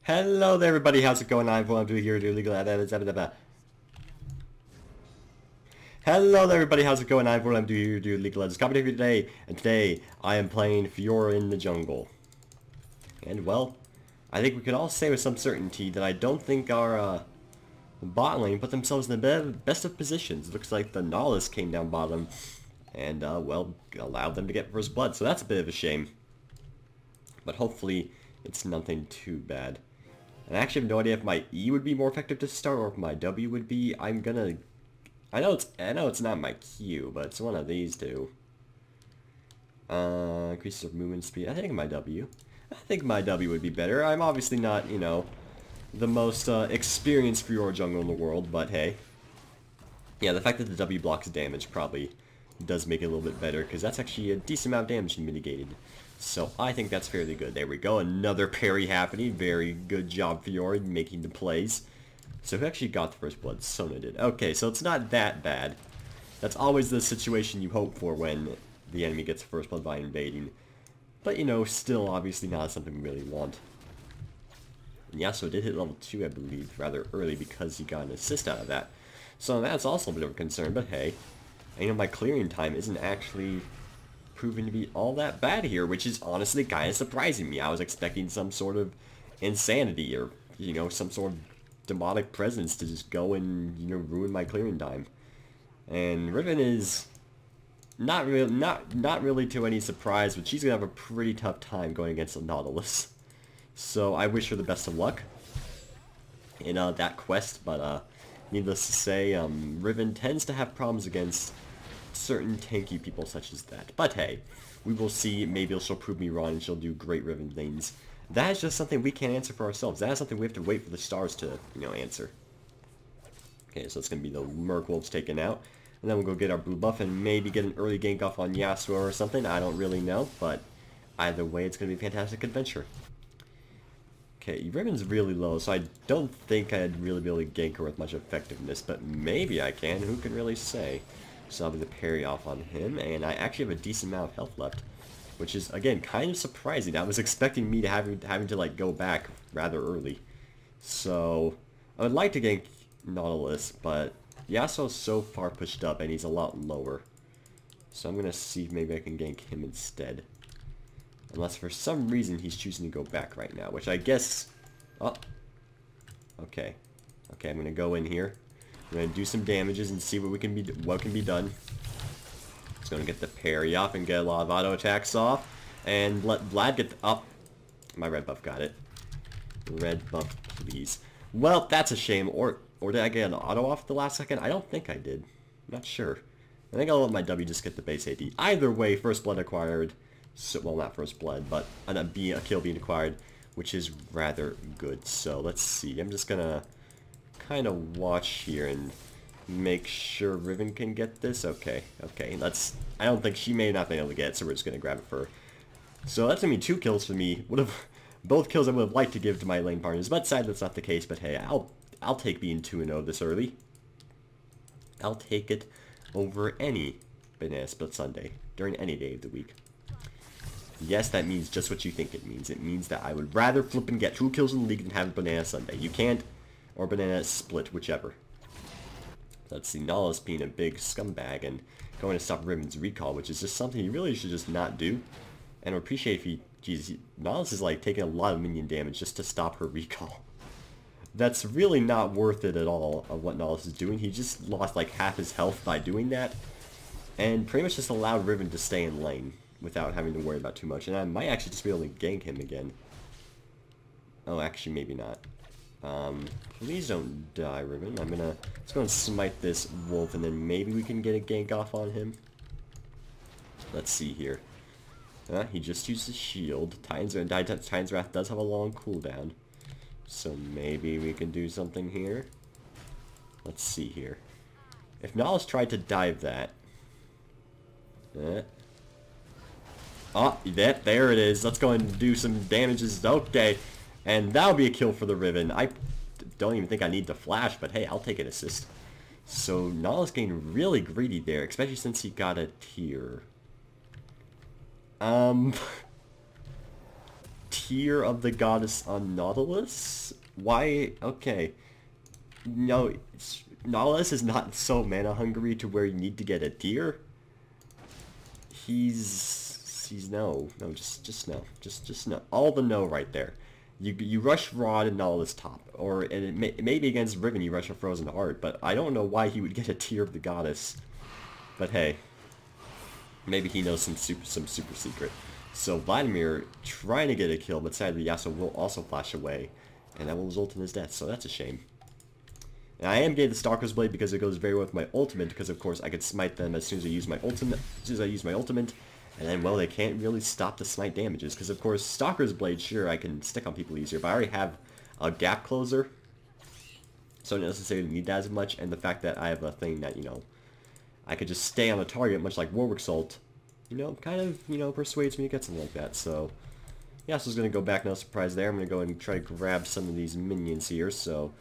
Hello there, everybody. How's it going? I'm doing here. Hello there, everybody. How's it going? I'm doing here. League of Legends coming here today, and today I am playing Fiora in the jungle. And well, I think we can all say with some certainty that I don't think our bot lane put themselves in the best of positions. It looks like the Nihilist came down bottom, and well, allowed them to get first blood. So that's a bit of a shame. But hopefully, it's nothing too bad. And I actually have no idea if my E would be more effective to start or if my W would be. I know it's not my Q, but it's one of these two. Increases of movement speed. I think my W. I think my W would be better. I'm obviously not, you know, the most experienced Fiora jungle in the world, but hey. Yeah, the fact that the W blocks damage probably does make it a little bit better, because that's actually a decent amount of damage mitigated. So I think that's fairly good. There we go. Another parry happening. Very good job, Fiora, making the plays. So who actually got the first blood? Sona did. Okay, so it's not that bad. That's always the situation you hope for when the enemy gets first blood by invading. But, you know, still obviously not something we really want. And Yasuo did hit level 2, I believe, rather early because he got an assist out of that. So that's also a bit of a concern, but hey. And, you know, my clearing time isn't actually proven to be all that bad here, which is honestly kind of surprising me. I was expecting some sort of insanity or, you know, some sort of demonic presence to just go and, you know, ruin my clearing time. And Riven is not really to any surprise, but she's gonna have a pretty tough time going against the Nautilus. So I wish her the best of luck in that quest, but needless to say, Riven tends to have problems against certain tanky people such as that. But hey, we will see. Maybe she'll prove me wrong and she'll do great Riven things. That is just something we can't answer for ourselves. That is something we have to wait for the stars to, you know, answer. Okay, so it's going to be the Merc Wolves taken out. And then we'll go get our blue buff and maybe get an early gank off on Yasuo or something. I don't really know, but either way, it's going to be a fantastic adventure. Okay, Riven's really low, so I don't think I'd really be able to gank her with much effectiveness, but maybe I can. Who can really say? So I'll be the parry off on him, and I actually have a decent amount of health left, which is, again, kind of surprising. I was expecting me to having to, like, go back rather early. So I would like to gank Nautilus, but Yasuo's so far pushed up, and he's a lot lower. So I'm going to see if maybe I can gank him instead. Unless for some reason he's choosing to go back right now, which I guess... Oh. Okay. Okay, I'm going to go in here. I'm going to do some damages and see what can be done. It's going to get the parry off and get a lot of auto attacks off. And let Vlad get up. My red buff got it. Red buff, please. Well, that's a shame. Or did I get an auto off at the last second? I don't think I did. I'm not sure. I think I'll let my W just get the base AD. Either way, first blood acquired. So, well, not first blood, but a kill being acquired, which is rather good. So let's see. I'm just going to kind of watch here and make sure Riven can get this. Okay, okay. I don't think she may not be able to get it, so we're just going to grab it for her. So that's going to be 2 kills for me. Both kills I would have liked to give to my lane partners, but sadly that's not the case. But hey, I'll take being 2-0 this early. I'll take it over any Banana Split Sunday during any day of the week. Yes, that means just what you think it means. It means that I would rather flip and get 2 kills in the league than have a Banana Sunday. You can't, or Banana Split, whichever. Let's see, Nihilist being a big scumbag and going to stop Riven's recall, which is just something he really should just not do. And I would appreciate if he, geez, Nihilist is like taking a lot of minion damage just to stop her recall. That's really not worth it at all of what Nihilist is doing. He just lost like half his health by doing that, and pretty much just allowed Riven to stay in lane without having to worry about too much. And I might actually just be able to gank him again. Oh, actually, maybe not. Please don't die, Riven. Let's go and smite this wolf, and then maybe we can get a gank off on him. Let's see here. He just used his shield. Titan's Wrath does have a long cooldown, so maybe we can do something here. Let's see here. If Nihilist tried to dive that... Oh, there it is. Let's go and do some damages. Okay. And that'll be a kill for the Riven. I don't even think I need to flash, but hey, I'll take an assist. So Nihilist getting really greedy there, especially since he got Tear of the Goddess on Nautilus? Why? Okay. No, Nautilus is not so mana hungry to where you need to get a tear. He's no, just no, just no. All the no right there. You rush Rod and Nautilus top, or and it may be against Riven you rush a Frozen Heart, but I don't know why he would get a Tear of the Goddess. But hey, maybe he knows some super secret. So Vladimir trying to get a kill, but sadly Yasuo will also flash away, and that will result in his death. So that's a shame. And I am getting the Stalker's Blade because it goes very well with my ultimate, because of course I could smite them as soon as I use my ultimate. And then, well, they can't really stop the smite damages, because of course Stalker's Blade, sure, I can stick on people easier, but I already have a gap closer, so I don't necessarily need that as much. And the fact that I have a thing that, you know, I could just stay on a target, much like Warwick's ult, you know, kind of, you know, persuades me to get something like that. So yeah, so I was going to go back, no surprise there. I'm going to go and try to grab some of these minions here, so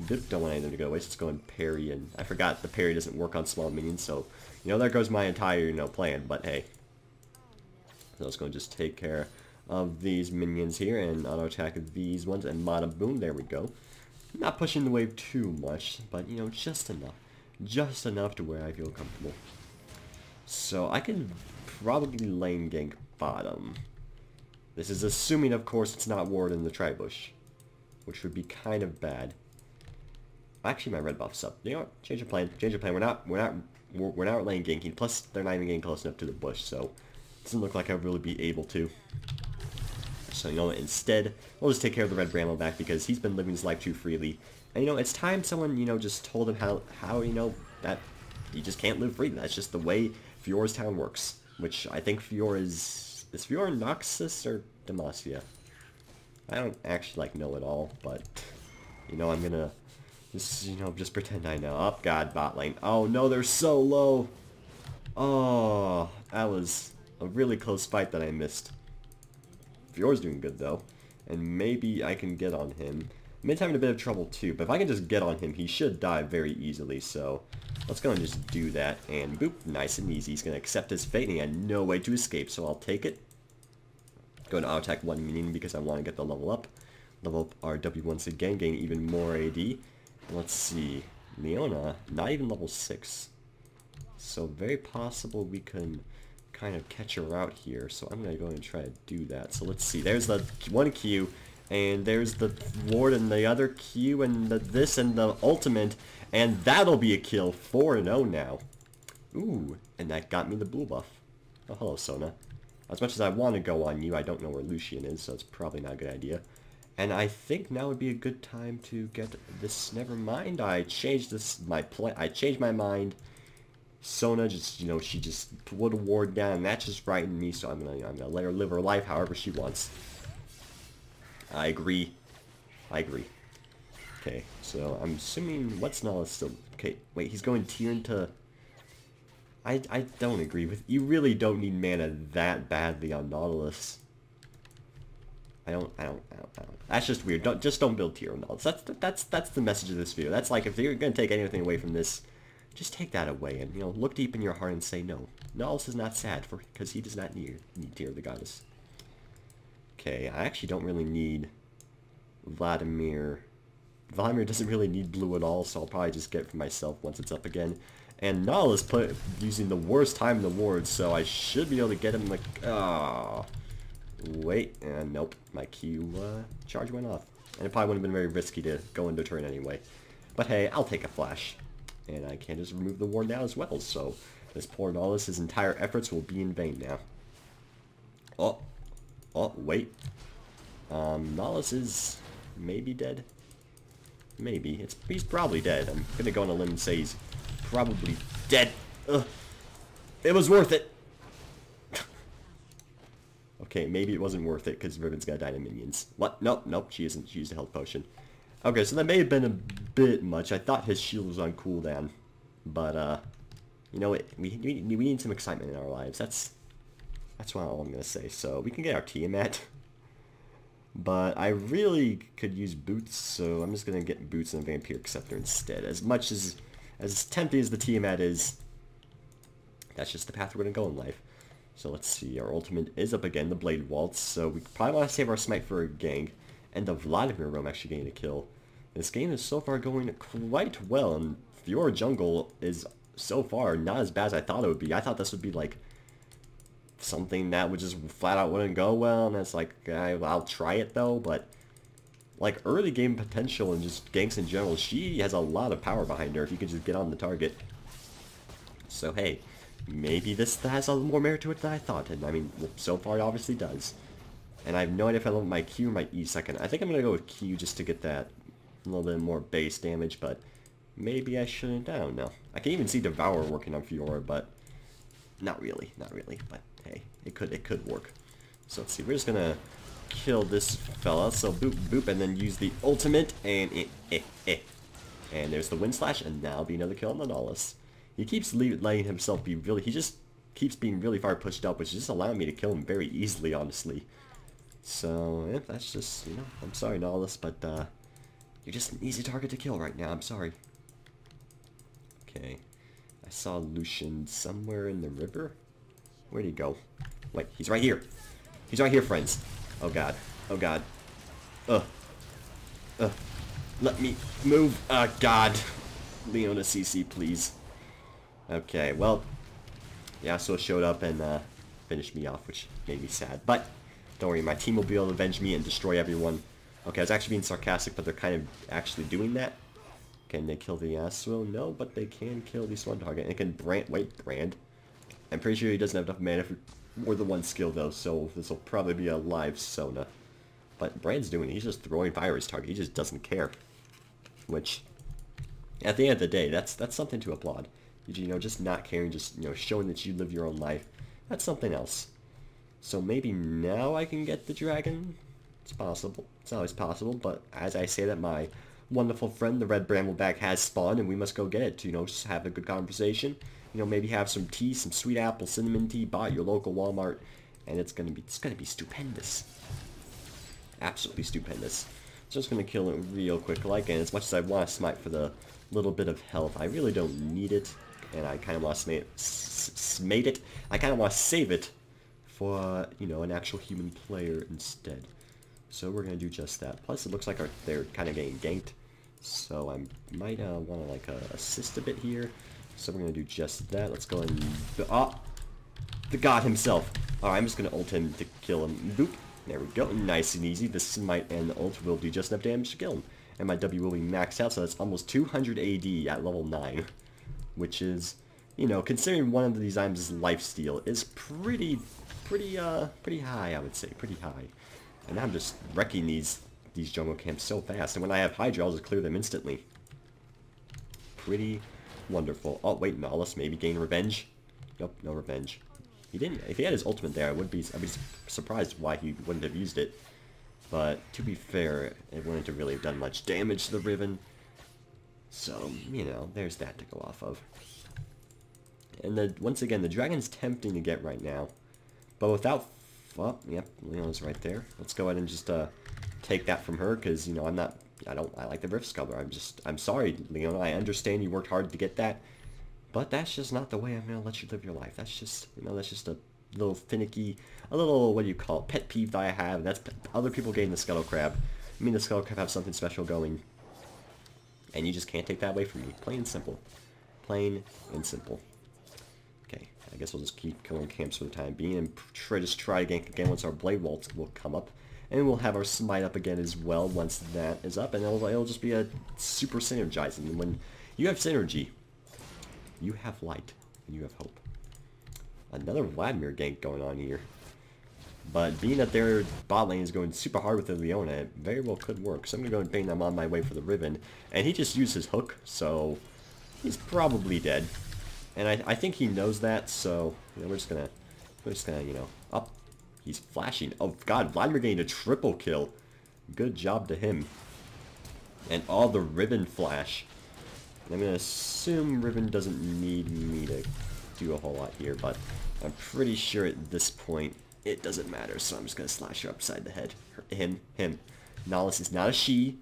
don't want any of them to go away, so let's go and parry. And I forgot the parry doesn't work on small minions, so, you know, there goes my entire, you know, plan, but hey. So let's go and just take care of these minions here and auto-attack these ones, and Mana Boom, there we go. Not pushing the wave too much, but, you know, just enough. Just enough to where I feel comfortable. So I can probably lane gank bottom. This is assuming, of course, it's not Ward in the Tribush, which would be kind of bad. Actually, my red buff's up. You know what? Change of plan. Change of plan. We're not lane ganking. Plus, they're not even getting close enough to the bush, so it doesn't look like I'll really be able to. So, you know, instead, we'll just take care of the red Bramble back because he's been living his life too freely. And, you know, it's time someone, you know, just told him how you know, that he just can't live freely. That's just the way Fiora's town works. Which I think Fiora is Fiora Noxus or Demacia? I don't actually, like, know it all, but, you know, I'm gonna just, you know, just pretend I know. Oh, God, bot lane. Oh, no, they're so low. Oh, that was a really close fight that I missed. Fiora's doing good, though, and maybe I can get on him. Mid's having a bit of trouble, too, but if I can just get on him, he should die very easily, so let's go and just do that, and boop, nice and easy. He's going to accept his fate, and he had no way to escape, so I'll take it. Go and auto-attack one minion because I want to get the level up. Level up our W once again, gain even more AD. Let's see, Leona, not even level 6. So very possible we can kind of catch her out here, so I'm going to go and try to do that. So let's see, there's the one Q, and there's the Ward and the other Q, and this and the ultimate, and that'll be a kill. 4-0 now. Ooh, and that got me the blue buff. Oh, hello, Sona. As much as I want to go on you, I don't know where Lucian is, so it's probably not a good idea. And I think now would be a good time to get this. Never mind, I changed I changed my mind. Sona just, you know, she just put a ward down, and that just frightened me, so I'm gonna let her live her life however she wants. I agree. Okay, so I'm assuming what's Nala still. Okay, wait, he's going tier into. I don't agree with. You really don't need mana that badly on Nautilus. I don't. That's just weird. Don't build tier on Nautilus. That's the message of this video. That's like, if you're gonna take anything away from this, just take that away and, you know, look deep in your heart and say no. Nautilus is not sad because he does not need Tear of the Goddess. Okay, I actually don't really need Vladimir. Vladimir doesn't really need blue at all, so I'll probably just get it for myself once it's up again. And Nautilus using the worst time in the ward, so I should be able to get him like, wait, nope, my Q charge went off. And it probably wouldn't have been very risky to go into turn anyway. But hey, I'll take a flash. And I can just remove the ward now as well, so this poor Nautilus, his entire efforts will be in vain now. Oh, wait. Nautilus is maybe dead. Maybe. He's probably dead. I'm gonna go on a limb and say he's probably dead. Ugh. It was worth it. Okay, maybe it wasn't worth it because Riven's got Dyna minions. What? Nope, she isn't. She used a health potion. Okay, so that may have been a bit much. I thought his shield was on cooldown. But, you know, we need some excitement in our lives. That's all I'm going to say. So, we can get our Tiamat. But I really could use boots, so I'm just going to get boots and a Vampire Acceptor instead. As much as tempting as the Tiamat is, that's just the path we're going to go in life. So let's see, our ultimate is up again, the Blade Waltz, so we probably want to save our smite for a gank. And the Vladimir Roam actually getting a kill. This game is so far going quite well, and Fiora jungle is so far not as bad as I thought it would be. I thought this would be like something that would just flat out wouldn't go well, and it's like, I'll try it though, but like early game potential and just ganks in general, she has a lot of power behind her if you could just get on the target. So hey, maybe this has a little more merit to it than I thought, and I mean, so far it obviously does. And I have no idea if I love my Q or my E second. I think I'm going to go with Q just to get that a little bit more base damage, but maybe I shouldn't. I don't know. I can even see Devour working on Fiora, but not really, but hey, it could work. So let's see, we're just going to kill this fella, so boop, boop, and then use the ultimate, and And there's the Wind Slash, and now be another kill on the Nautilus. He keeps letting himself be really, he just keeps being really far pushed up, which is just allowing me to kill him very easily, honestly. So, yeah, that's just, you know, I'm sorry, Nautilus, but, you're just an easy target to kill right now, I'm sorry. Okay, I saw Lucian somewhere in the river. Where'd he go? Wait, he's right here. He's right here, friends. Oh god, oh god. Let me move, god. Leona CC, please. Okay, well, Yasuo showed up and, finished me off, which made me sad, but don't worry, my team will be able to avenge me and destroy everyone. Okay, I was actually being sarcastic, but they're kind of actually doing that. Can they kill the Yasuo? No, but they can kill at least one target. And it can Brand. I'm pretty sure he doesn't have enough mana for more than one skill, though, so this will probably be a live Sona. But Brand's doing it. He's just throwing fire at his target. He just doesn't care. Which, at the end of the day, that's something to applaud. You know, just not caring, just, you know, showing that you live your own life. That's something else. So maybe now I can get the dragon? It's possible. It's always possible, but as I say that, my wonderful friend, the red brambleback, has spawned, and we must go get it to, you know, just have a good conversation. You know, maybe have some tea, some sweet apple cinnamon tea, buy at your local Walmart, and it's gonna be stupendous. Absolutely stupendous. Just gonna kill it real quick, like, and as much as I want to smite for the little bit of health, I really don't need it, and I kind of want to smite it. I kind of want to save it for, you know, an actual human player instead. So we're going to do just that. Plus, it looks like they're kind of getting ganked. So I might want to, like, assist a bit here. So we're going to do just that. Let's go and... Oh! The god himself! Alright, I'm just going to ult him to kill him. Boop! There we go. Nice and easy. The smite and the ult will do just enough damage to kill him. And my W will be maxed out, so that's almost 200 AD at level 9. Which is, you know, considering one of these items is lifesteal, is pretty high, I would say. Pretty high. And I'm just wrecking these jungle camps so fast. And when I have Hydra, I'll just clear them instantly. Pretty wonderful. Oh, wait, Nautilus maybe gain revenge? Nope, no revenge. He didn't. If he had his ultimate there, I'd be surprised why he wouldn't have used it. But to be fair, it wouldn't have really have done much damage to the Riven. So, you know, there's that to go off of. And once again, the dragon's tempting to get right now. But without... Well, yep, Leona's right there. Let's go ahead and just take that from her, because, you know, I like the Rift Sculptor. I'm sorry, Leona, I understand you worked hard to get that, but that's just not the way I'm going to let you live your life. That's just, you know, that's just a little finicky, a little, what do you call it, pet peeve that I have, and that's other people getting the Scuttle Crab. I mean, the Scuttle Crab have something special going, and you just can't take that away from me. Plain and simple. Plain and simple. Okay, I guess we'll just keep killing camps for the time being and just try to gank again once our Blade Waltz will come up. And we'll have our Smite up again as well once that is up, and it'll just be a super synergizing. And when you have synergy, you have light, and you have hope. Another Vladimir gank going on here. But being that their bot lane is going super hard with the Leona, it very well could work. So I'm going to go and bang them on my way for the Riven. And he just used his hook, so he's probably dead. And I think he knows that, so you know, we're just gonna, you know, up. He's flashing. Oh god, Vladimir getting a triple kill. Good job to him. And all the Riven flash. And I'm gonna assume Riven doesn't need me to do a whole lot here, but I'm pretty sure at this point it doesn't matter, so I'm just gonna slash her upside the head. Him. Nautilus is not a she.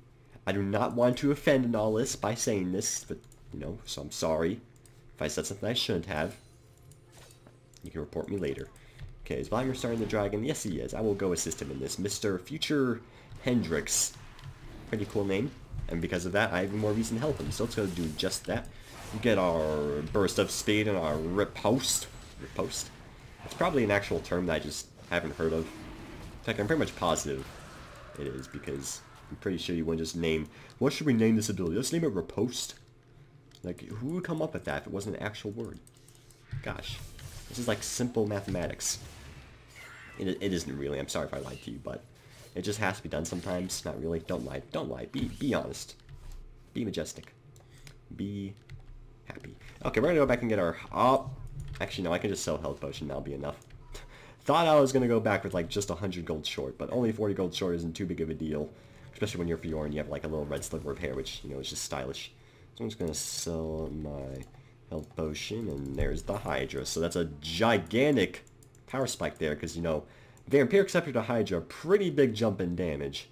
I do not want to offend Nautilus by saying this, but you know, so I'm sorry. If I said something I shouldn't have, you can report me later. Okay, is Vladimir starting the dragon? Yes, he is. I will go assist him in this. Mr. Future Hendrix. Pretty cool name. And because of that, I have even more reason to help him. So let's go do just that. Get our burst of speed and our riposte. Riposte? It's probably an actual term that I just haven't heard of. In fact, I'm pretty much positive it is, because I'm pretty sure you wouldn't just name... What should we name this ability? Let's name it riposte. Like, who would come up with that if it wasn't an actual word? Gosh. This is like simple mathematics. It isn't really. I'm sorry if I lied to you, but it just has to be done sometimes. Not really. Don't lie. Don't lie. Be honest. Be majestic. Be happy. Okay, we're gonna go back and get our... Oh, actually, no, I can just sell health potion. That'll be enough. Thought I was gonna go back with like just 100 gold short, but only 40 gold short isn't too big of a deal. Especially when you're Fiora and you have like a little red sliver of hair, which, you know, is just stylish. So I'm just gonna sell my health potion, and there's the Hydra. So that's a gigantic power spike there, because, you know, Vampiric Scepter to Hydra, pretty big jump in damage.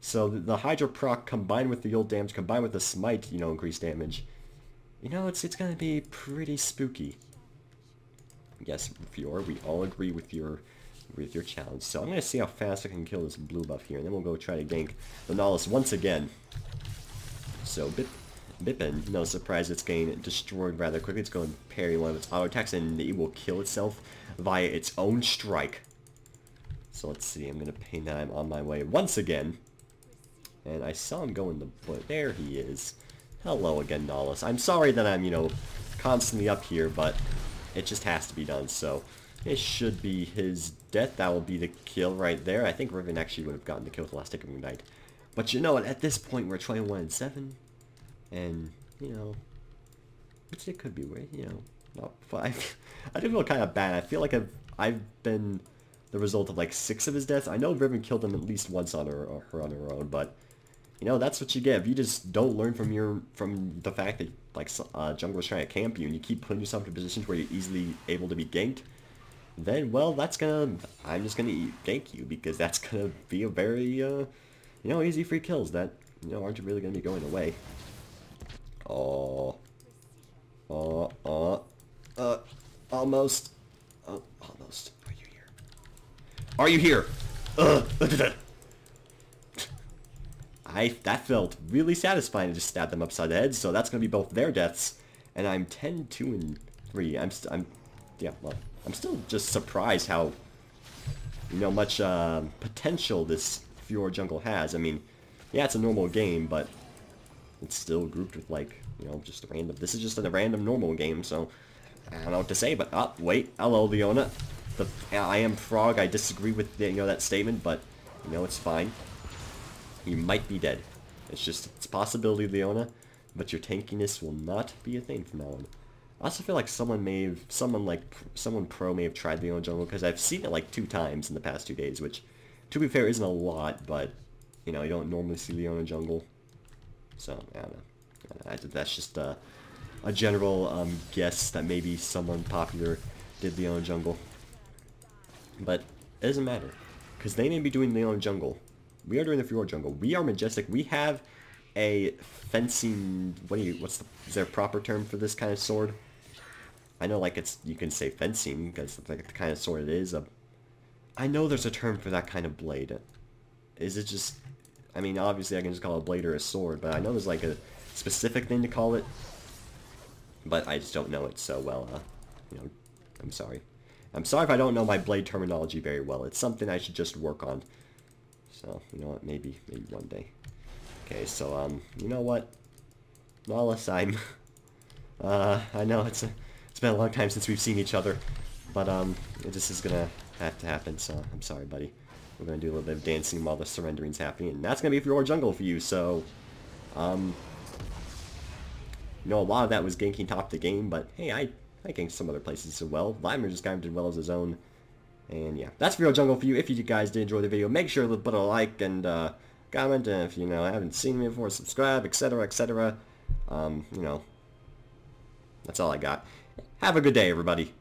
So the Hydra proc combined with the ult damage, combined with the smite, you know, increased damage. You know, it's gonna be pretty spooky. Yes, Fiora, we all agree with your challenge. So I'm gonna see how fast I can kill this blue buff here, and then we'll go try to gank the Nautilus once again. So Bippin, no surprise, it's getting destroyed rather quickly. It's going to parry one of its auto attacks, and it will kill itself via its own strike. So let's see, I'm going to paint that I'm on my way once again. And I saw him go in the bush. There he is. Hello again, Nautilus. I'm sorry that I'm, you know, constantly up here, but it just has to be done. So it should be his death. That will be the kill right there. I think Riven actually would have gotten the kill with the last tick of Ignite. But you know what, at this point we're 21-7. And, you know, which it could be, right? You know, not 5. I do feel kind of bad. I feel like I've been the result of like 6 of his deaths. I know Riven killed him at least once on her on her own, but you know, that's what you get if you just don't learn from the fact that like jungler's trying to camp you and you keep putting yourself in positions where you're easily able to be ganked. Then, well, I'm just gonna gank you, because that's gonna be a very you know, easy free kills that, you know, aren't really gonna be going away. Almost. Oh, almost. Are you here? Are you here? That felt really satisfying to just stab them upside the head, so that's gonna be both their deaths, and I'm 10-2-3. Yeah, well, I'm still just surprised how, you know, much potential this Fiora jungle has. I mean, yeah, it's a normal game, but it's still grouped with, like, you know, just a random... This is just a random normal game, so I don't know what to say, but... Oh, wait. Hello, Leona. I am Frog. I disagree with, you know, that statement, but, you know, it's fine. You might be dead. It's a possibility, Leona, but your tankiness will not be a thing from now on. I also feel like someone pro may have tried Leona jungle, because I've seen it, like, 2 times in the past 2 days, which, to be fair, isn't a lot, but, you know, you don't normally see Leona jungle. So, I don't know. That's just a general guess that maybe someone popular did Leona jungle. But it doesn't matter, because they may be doing Leona jungle. We are doing the Fiora jungle. We are majestic. We have a fencing... is there a proper term for this kind of sword? I know, like, you can say fencing, because it's like the kind of sword it is. I know there's a term for that kind of blade. Is it just... I mean, obviously I can just call a blade or a sword, but I know there's like a specific thing to call it. But I just don't know it so well, you know, I'm sorry. I'm sorry if I don't know my blade terminology very well. It's something I should just work on. So, you know what, maybe one day. Okay, so, you know what? Nautilus, I know it's been a long time since we've seen each other, but, this is gonna have to happen, so I'm sorry, buddy. We're going to do a little bit of dancing while the surrendering's happening, and that's going to be Fiora jungle for you, so, you know, a lot of that was ganking top the game, but, hey, I ganked some other places as well. Vladimir just kind of did well as his own, and yeah, that's Fiora jungle for you. If you guys did enjoy the video, make sure to put a like and, comment, and if, you know, haven't seen me before, subscribe, etc., etc., you know, that's all I got. Have a good day, everybody.